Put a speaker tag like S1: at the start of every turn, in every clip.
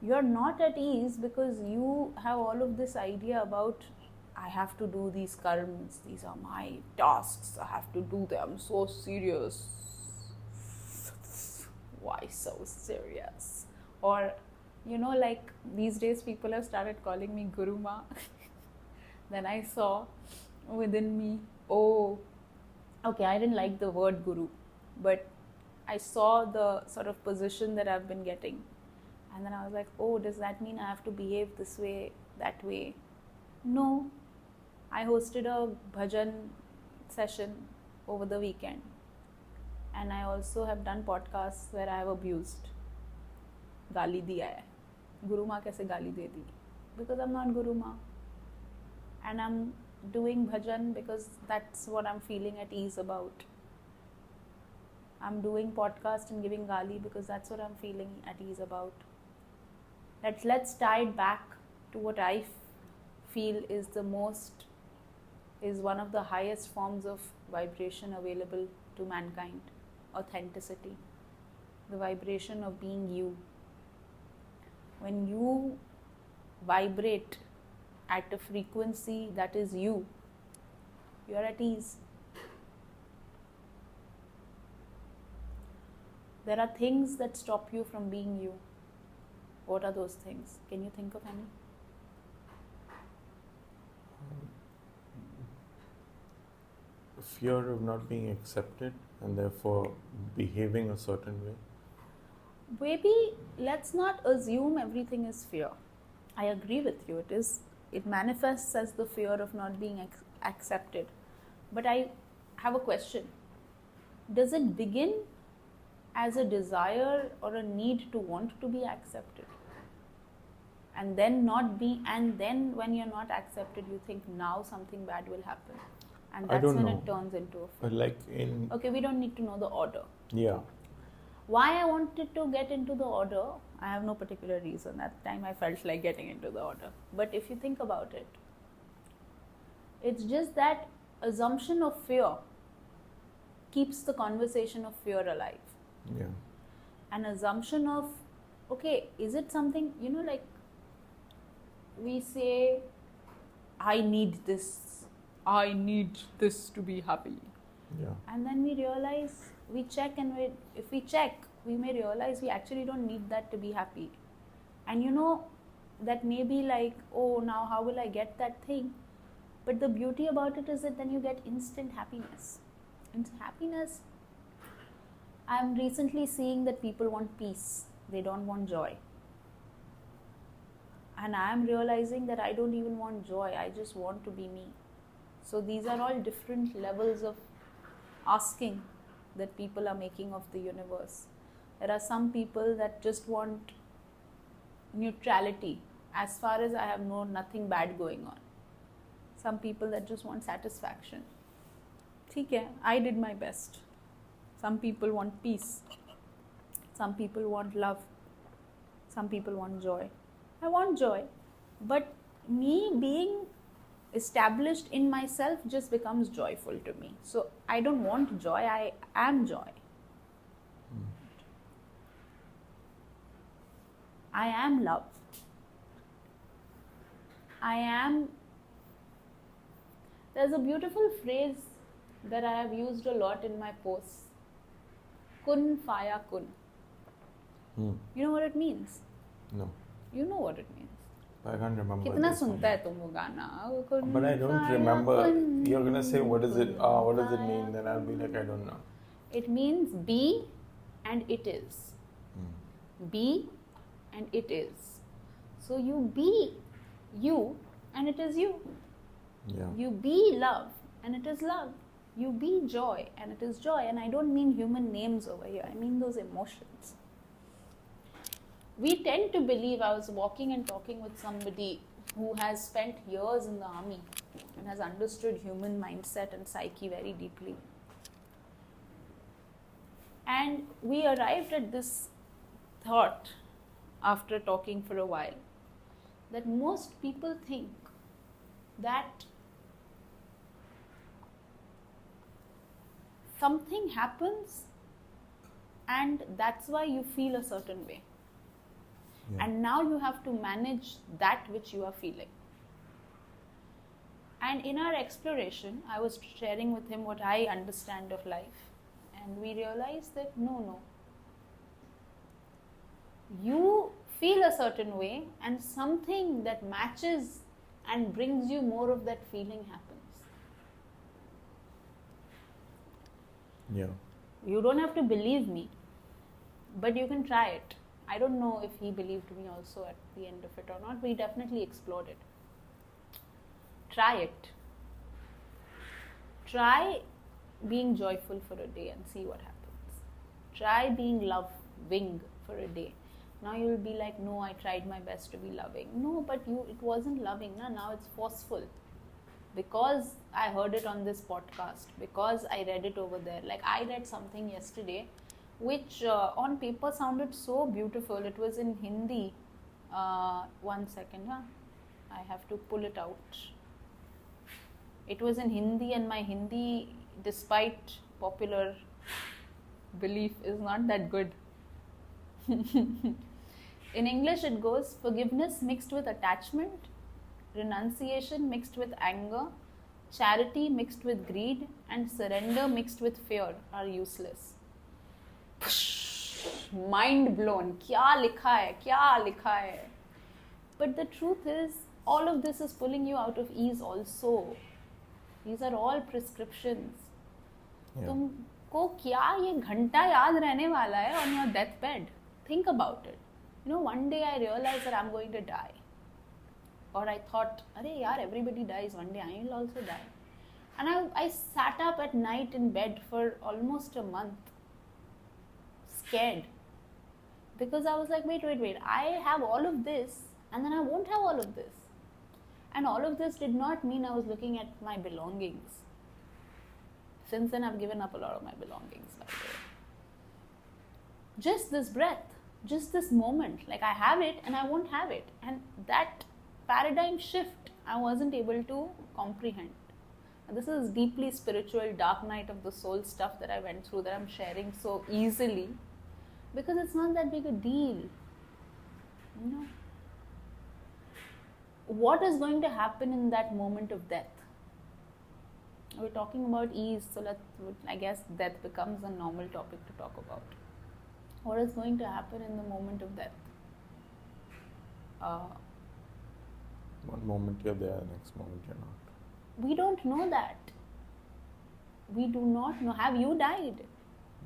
S1: You're not at ease because you have all of this idea about, I have to do these karmas, these are my tasks, I have to do them, so serious. Why so serious? Or, like these days people have started calling me Guru Ma. Then I saw within me, oh, okay, I didn't like the word guru, but I saw the sort of position that I've been getting. And then I was like, oh, does that mean I have to behave this way, that way? No. I hosted a bhajan session over the weekend. And I also have done podcasts where I have abused. गाली दिया है. Guru Ma कैसे गाली दे दी? Because I'm not Guru Ma. And I'm doing bhajan because that's what I'm feeling at ease about. I'm doing podcast and giving gali because that's what I'm feeling at ease about. Let's tie it back to what I feel is one of the highest forms of vibration available to mankind. Authenticity. The vibration of being you. When you vibrate at a frequency that is you, you're at ease. There are things that stop you from being you. What are those things? Can you think of any?
S2: Fear of not being accepted and therefore behaving a certain way.
S1: Maybe let's not assume everything is fear. I agree with you. It manifests as the fear of not being accepted. But I have a question. Does it begin as a desire or a need to want to be accepted? And then then when you're not accepted, you think now something bad will happen. And that's when it turns into a fear. Okay, we don't need to know the order.
S2: Yeah.
S1: Why I wanted to get into the order, I have no particular reason. At the time I felt like getting into the order. But if you think about it, it's just that assumption of fear keeps the conversation of fear alive.
S2: Yeah.
S1: An assumption of, okay, is it something, like we say, I need this to be happy.
S2: Yeah.
S1: And then we realize, if we check, we may realize we actually don't need that to be happy. And that may be like, oh, now how will I get that thing? But the beauty about it is that then you get instant happiness. And happiness, I'm recently seeing that people want peace. They don't want joy. And I'm realizing that I don't even want joy. I just want to be me. So these are all different levels of asking that people are making of the universe. There are some people that just want neutrality. As far as I have known, nothing bad going on. Some people that just want satisfaction. ठीक है, I did my best. Some people want peace. Some people want love. Some people want joy. I want joy. But me being established in myself just becomes joyful to me. So I don't want joy, I am joy. I am love. There's a beautiful phrase that I have used a lot in my posts. Kun faya kun. You know what it means?
S2: No.
S1: You know what it means.
S2: I can't remember.
S1: कितना सुनता है तुम वो गाना?
S2: But I don't remember. You're gonna say what does it mean? Then I'll be like, I don't know.
S1: It means be and it is. Be and it is. So you be you and it is you.
S2: Yeah.
S1: You be love and it is love. You be joy and it is joy. And I don't mean human names over here. I mean those emotions. We tend to believe, I was walking and talking with somebody who has spent years in the army and has understood human mindset and psyche very deeply. And we arrived at this thought after talking for a while that most people think that something happens and that's why you feel a certain way.
S2: Yeah.
S1: And now you have to manage that which you are feeling. And in our exploration, I was sharing with him what I understand of life. And we realized that no. You feel a certain way, and something that matches and brings you more of that feeling happens.
S2: Yeah.
S1: You don't have to believe me, but you can try it. I don't know if he believed me also at the end of it or not. We definitely explored it. Try it. Try being joyful for a day and see what happens. Try being loving for a day. Now you will be like, no, I tried my best to be loving. No, but it wasn't loving. Now it's forceful. Because I heard it on this podcast, because I read it over there. Like I read something yesterday which on paper sounded so beautiful. It was in Hindi. 1 second, I have to pull it out. It was in Hindi, and my Hindi, despite popular belief, is not that good. In English it goes, forgiveness mixed with attachment, renunciation mixed with anger, charity mixed with greed, and surrender mixed with fear are useless. Mind blown. Kya likha hai? But the truth is, all of this is pulling you out of ease also. These are all prescriptions. तुमको क्या ये घंटा याद रहने वाला है on your deathbed? Think about it. One day I realized that I'm going to die. Or I thought, arey yaar, everybody dies. One day I will also die. And I sat up at night in bed for almost a month. Scared. Because I was like, wait. I have all of this and then I won't have all of this. And all of this did not mean I was looking at my belongings. Since then, I've given up a lot of my belongings, by the way. Just this breath, just this moment. Like I have it and I won't have it. And that paradigm shift, I wasn't able to comprehend. And this is deeply spiritual, dark night of the soul stuff that I went through that I'm sharing so easily. Because it's not that big a deal. What is going to happen in that moment of death? We're talking about ease, so I guess death becomes a normal topic to talk about. What is going to happen in the moment of death?
S2: One moment you're there, next moment you're not.
S1: We don't know that. We do not know. Have you died?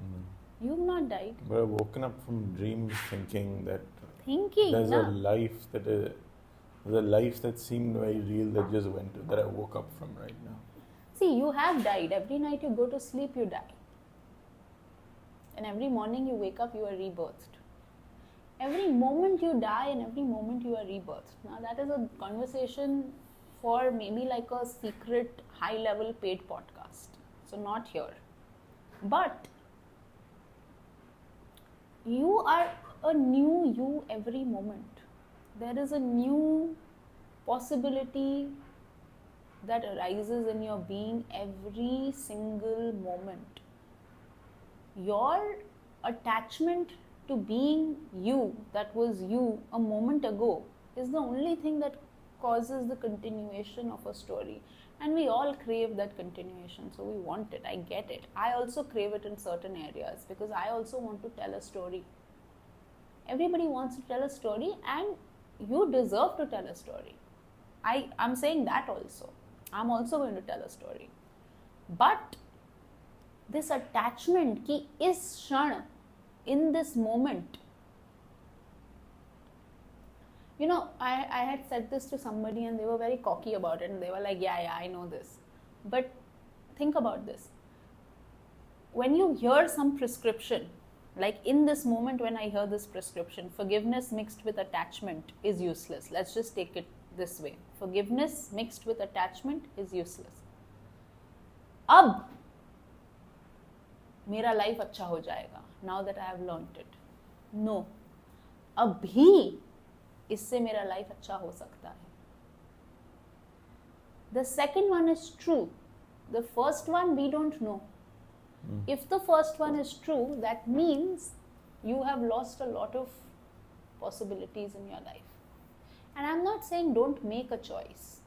S2: No.
S1: You've not died.
S2: But I've woken up from dreams thinking that
S1: there's
S2: a life that seemed very real that I woke up from right now.
S1: See, you have died. Every night you go to sleep, you die. And every morning you wake up, you are rebirthed. Every moment you die and every moment you are rebirthed. Now that is a conversation for maybe like a secret high-level paid podcast. So not here. But you are a new you every moment. There is a new possibility that arises in your being every single moment. Your attachment to being you, that was you a moment ago, is the only thing that causes the continuation of a story. And we all crave that continuation, so we want it. I get it. I also crave it in certain areas because I also want to tell a story. Everybody wants to tell a story, and you deserve to tell a story. I'm saying that also. I'm also going to tell a story. But this attachment ki is kshan, in this moment. I had said this to somebody and they were very cocky about it and they were like, yeah, I know this. But think about this. When you hear some prescription, like in this moment when I hear this prescription, forgiveness mixed with attachment is useless. Let's just take it this way. Forgiveness mixed with attachment is useless. Ab मेरा life अच्छा हो जाएगा now that I have learnt it. No. अभी इससे मेरा life अच्छा हो सकता है. The second one is true. The first one we don't know. If the first one is true, that means you have lost a lot of possibilities in your life. And I'm not saying don't make a choice.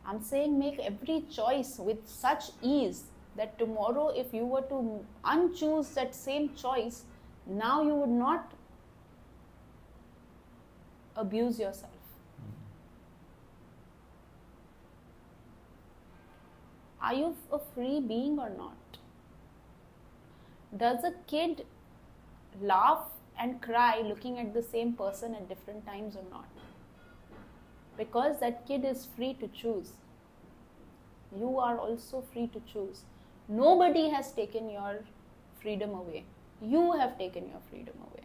S1: I'm saying make every choice with such ease that tomorrow if you were to unchoose that same choice, now you would not abuse yourself. Are you a free being or not? Does a kid laugh and cry looking at the same person at different times or not? Because that kid is free to choose. You are also free to choose. Nobody has taken your freedom away. You have taken your freedom away.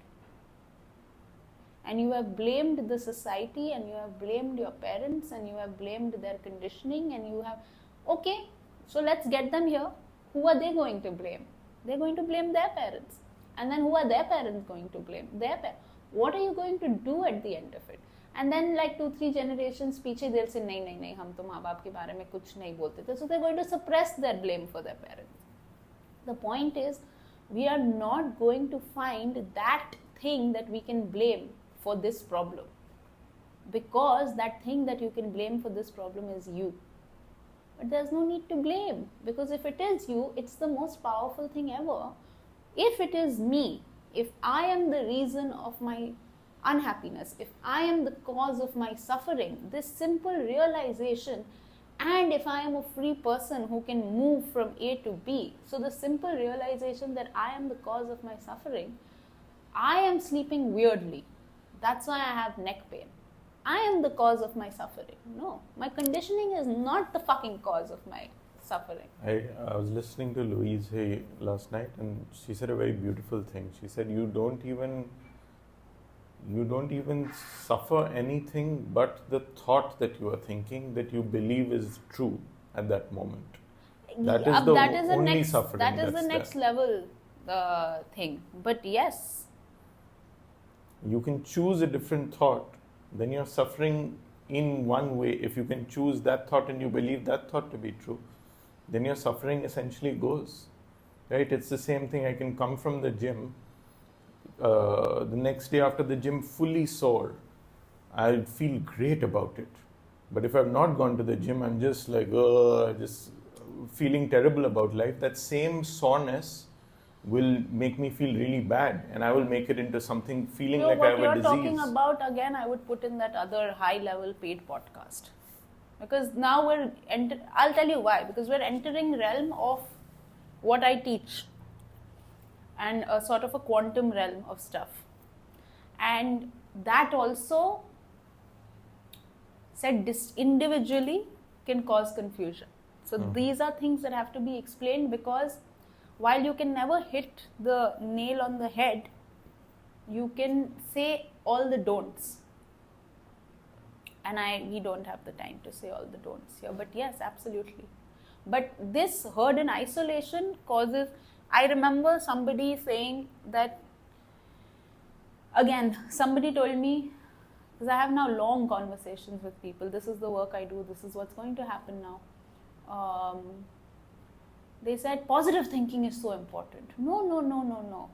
S1: And you have blamed the society, and you have blamed your parents, and you have blamed their conditioning, and you have, okay, so let's get them here. Who are they going to blame? They're going to blame their parents. And then who are their parents going to blame? Their parents. What are you going to do at the end of it? And then like 2-3 generations पीछे they'll say नहीं हम तो माँ बाप के बारे में कुछ नहीं बोलते थे. So they're going to suppress their blame for their parents. The point is, we are not going to find that thing that we can blame for this problem, because that thing that you can blame for this problem is you. But there's no need to blame, because if it is you, it's the most powerful thing ever. If it is me, if I am the reason of my unhappiness, if I am the cause of my suffering, this simple realization, and if I am a free person who can move from A to B, so the simple realization that I am the cause of my suffering, I am sleeping weirdly, that's why I have neck pain, I am the cause of my suffering. No, my conditioning is not the fucking cause of my suffering.
S2: I was listening to Louise Hay last night, and she said a very beautiful thing. She said, you don't even suffer anything but the thought that you are thinking that you believe is true at that moment. That is the only suffering.
S1: That is the next level thing. But yes,
S2: you can choose a different thought, then you're suffering in one way. If you can choose that thought and you believe that thought to be true, then your suffering essentially goes. Right? It's the same thing. I can come from the gym the next day after the gym fully sore. I'll feel great about it. But if I've not gone to the gym, I'm just like, just feeling terrible about life. That same soreness will make me feel really bad, and I will make it into something feeling like I have a disease.
S1: What you're talking about, again, I would put in that other high-level paid podcast. Because now I'll tell you why. Because we're entering realm of what I teach, and a sort of a quantum realm of stuff. And that also, said individually, can cause confusion. So these are things that have to be explained, because while you can never hit the nail on the head, you can say all the don'ts. And we don't have the time to say all the don'ts here. But yes, absolutely. But this herd in isolation causes... I remember somebody saying that... Again, somebody told me, because I have now long conversations with people. This is the work I do. This is what's going to happen now. They said positive thinking is so important. No.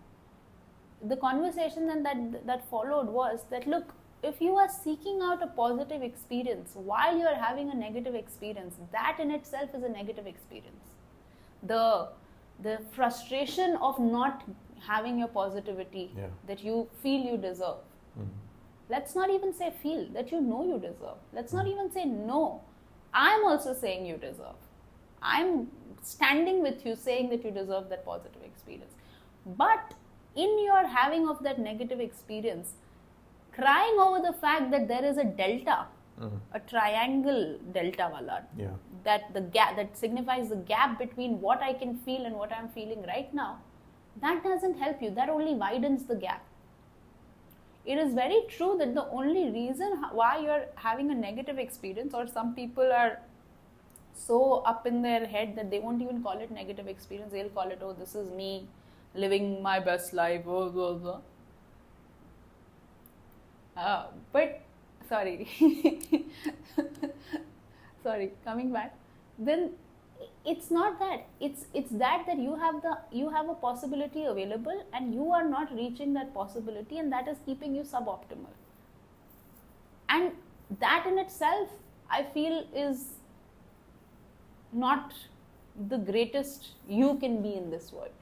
S1: The conversation that followed was that, look, if you are seeking out a positive experience while you are having a negative experience, that in itself is a negative experience. The frustration of not having your positivity that you feel you deserve. Let's not even say feel, that you know you deserve. Let's not even say no. I'm also saying you deserve. I'm standing with you saying that you deserve that positive experience. But in your having of that negative experience, crying over the fact that there is a delta, a triangle delta wala, that the gap that signifies the gap between what I can feel and what I'm feeling right now, that doesn't help you. That only widens the gap. It is very true that the only reason why you're having a negative experience, or some people are so up in their head that they won't even call it negative experience. They'll call it, oh, this is me living my best life. But, sorry. Sorry, coming back. Then it's not that. It's that you have a possibility available, and you are not reaching that possibility, and that is keeping you suboptimal. And that in itself, I feel, is not the greatest you can be in this world.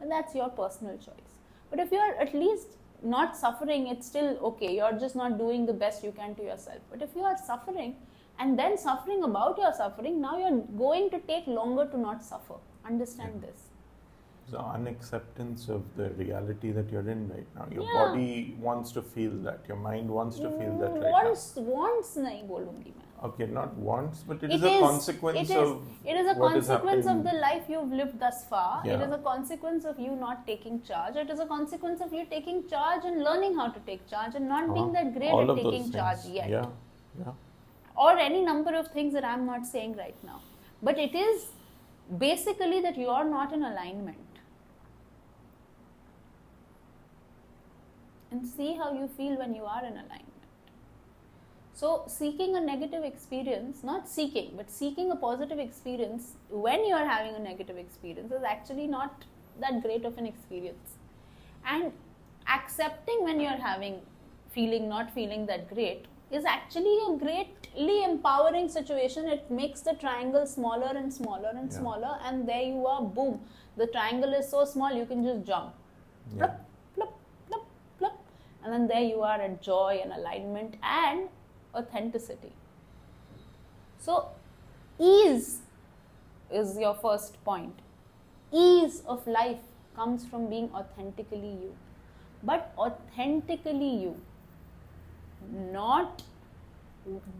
S1: And that's your personal choice. But if you're at least not suffering, it's still okay. You're just not doing the best you can to yourself. But if you are suffering and then suffering about your suffering, now you're going to take longer to not suffer. Understand this.
S2: The unacceptance of the reality that you're in right now. Your
S1: Yeah.
S2: body wants to feel that. Your mind wants to feel that right
S1: Wants nahi bolungi main.
S2: now. Okay, not wants, but it
S1: It
S2: is a
S1: is-
S2: consequence of
S1: It is a
S2: what is
S1: consequence of
S2: happening.
S1: the life you've lived thus far. It
S2: Yeah.
S1: is a consequence of you not taking charge. It is a consequence of you taking charge and learning how to take charge and not being that great
S2: All
S1: at
S2: of those
S1: taking charge
S2: things.
S1: yet.
S2: Yeah, yeah.
S1: Or any number of things that I'm not saying right now. But it is basically that you are not in alignment. And see how you feel when you are in alignment. So, seeking a negative experience, not seeking, but seeking a positive experience when you are having a negative experience is actually not that great of an experience. And accepting when you are not feeling that great is actually a greatly empowering situation. It makes the triangle smaller and smaller and
S2: Yeah.
S1: smaller, and there you are, boom. The triangle is so small you can just jump.
S2: Yeah.
S1: Plup, plup, plup, plup. And then there you are at joy and alignment and authenticity. So, ease is your first point. Ease of life comes from being authentically you. But authentically you, not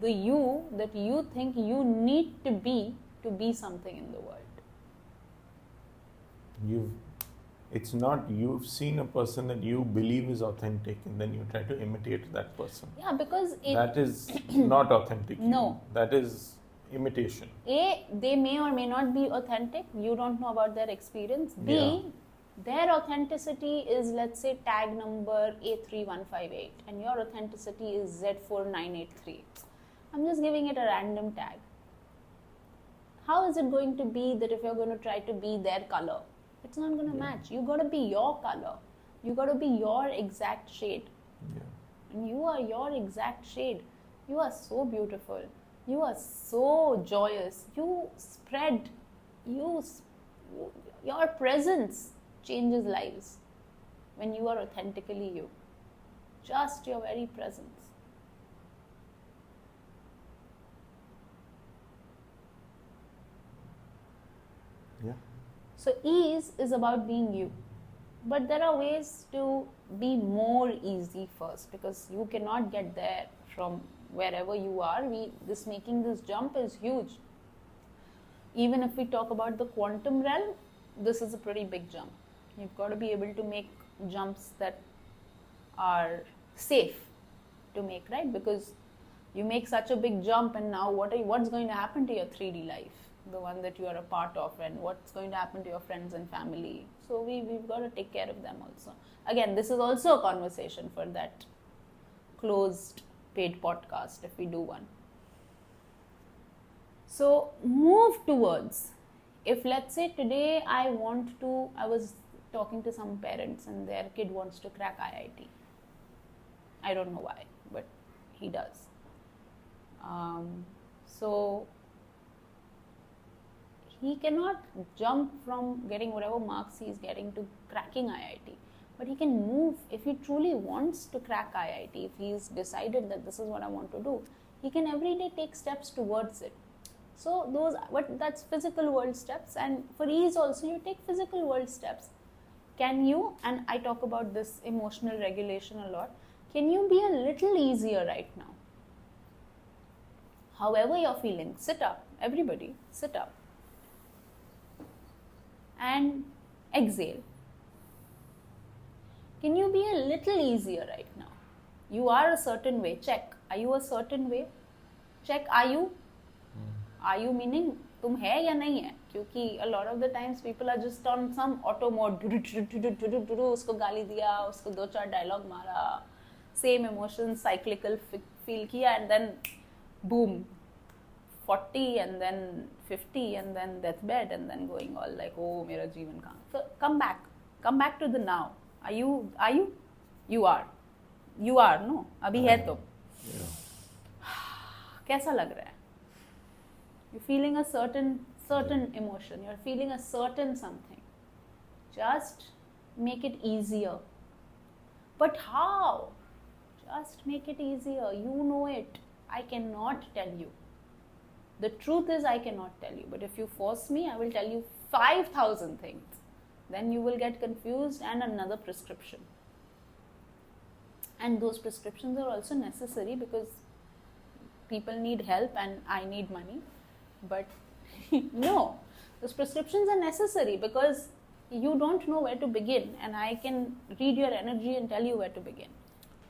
S1: the you that you think you need to be something in the world.
S2: It's not you've seen a person that you believe is authentic and then you try to imitate that person.
S1: Yeah, because
S2: That is not authentic.
S1: No.
S2: That is imitation.
S1: A, they may or may not be authentic. You don't know about their experience. B,
S2: Yeah.
S1: their authenticity is, let's say, tag number A3158 and your authenticity is Z4983. I'm just giving it a random tag. How is it going to be that if you're going to try to be their color? It's not going to match. You got to be your color. You got to be your exact shade.
S2: Yeah.
S1: And you are your exact shade. You are so beautiful. You are so joyous. You spread. Your presence changes lives when you are authentically you. Just your very presence.
S2: Yeah.
S1: So ease is about being you. But there are ways to be more easy first, because you cannot get there from wherever you are. Making this jump is huge. Even if we talk about the quantum realm, this is a pretty big jump. You've got to be able to make jumps that are safe to make, right? Because you make such a big jump, and now what's going to happen to your 3D life, the one that you are a part of, and what's going to happen to your friends and family? So we've got to take care of them also. Again, this is also a conversation for that closed paid podcast if we do one. So move towards, if let's say today I was talking to some parents and their kid wants to crack IIT. I don't know why, but he does. So he cannot jump from getting whatever marks he's getting to cracking IIT. But he can move. If he truly wants to crack IIT, if he's decided that this is what I want to do, he can every day take steps towards it. So that's physical world steps. And for ease also, you take physical world steps. Can you, and I talk about this emotional regulation a lot, can you be a little easier right now? However you're feeling, sit up. Everybody, sit up. And exhale. Can you be a little easier right now? You are a certain way. Check. Are you a certain way? Check. Are you? Are you meaning तुम है या नहीं है? क्योंकि a lot of the times people are just on some auto mode. उसको गाली दिया, उसको 2-4 dialogue मारा, same emotions, cyclical feel किया, and then boom, 40 and then 50 and then deathbed and then going all like, oh, मेरा जीवन कहाँ? So come back to the now. Are you? You are. No. अभी है तो.
S2: Yeah.
S1: कैसा लग रहा है? You're feeling a certain emotion. You're feeling a certain something. Just make it easier. But how? Just make it easier. You know it. I cannot tell you. The truth is, I cannot tell you. But if you force me, I will tell you 5,000 things. Then you will get confused and another prescription. And those prescriptions are also necessary because people need help and I need money. But no, those prescriptions are necessary because you don't know where to begin, and I can read your energy and tell you where to begin.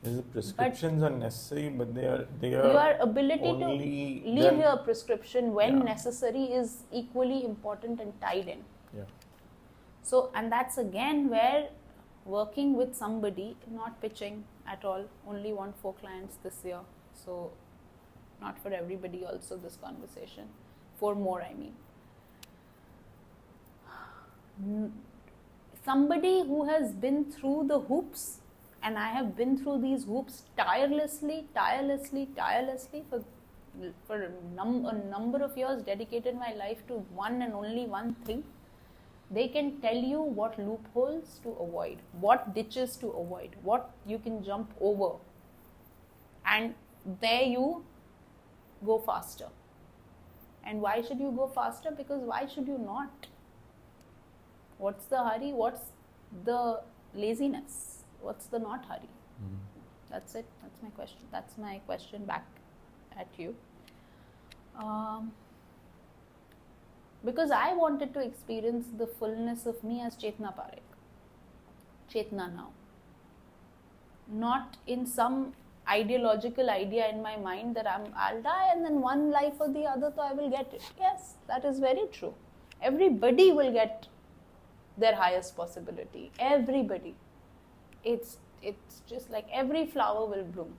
S2: The prescriptions are necessary, but they are
S1: your ability to
S2: only
S1: leave your prescription when
S2: Yeah.
S1: necessary is equally important and tied in.
S2: Yeah.
S1: So, and that's again where working with somebody, not pitching at all, only want 4 clients this year. So, not for everybody also this conversation. 4 more, I mean. Somebody who has been through the hoops, and I have been through these hoops tirelessly for a number of years, dedicated my life to one and only one thing. They can tell you what loopholes to avoid, what ditches to avoid, what you can jump over, and there you go faster. And why should you go faster? Because why should you not? What's the hurry? What's the laziness? What's the not hurry? That's it. That's my question. That's my question back at you. Because I wanted to experience the fullness of me as Chetna Parekh. Chetna now. Not in some ideological idea in my mind that I'll die and then one life or the other, so I will get it. Yes, that is very true. Everybody will get their highest possibility. Everybody. It's just like every flower will bloom.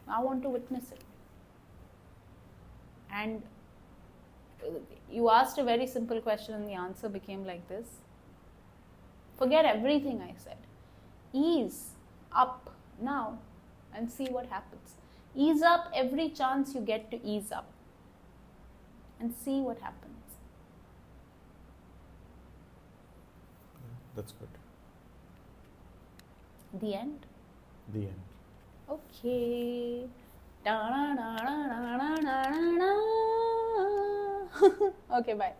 S1: I want to witness it. And you asked a very simple question and the answer became like this. Forget everything I said. Ease up now and see what happens. Ease up every chance you get to ease up and see what happens.
S2: That's good.
S1: The end?
S2: The end.
S1: Okay. Okay, bye.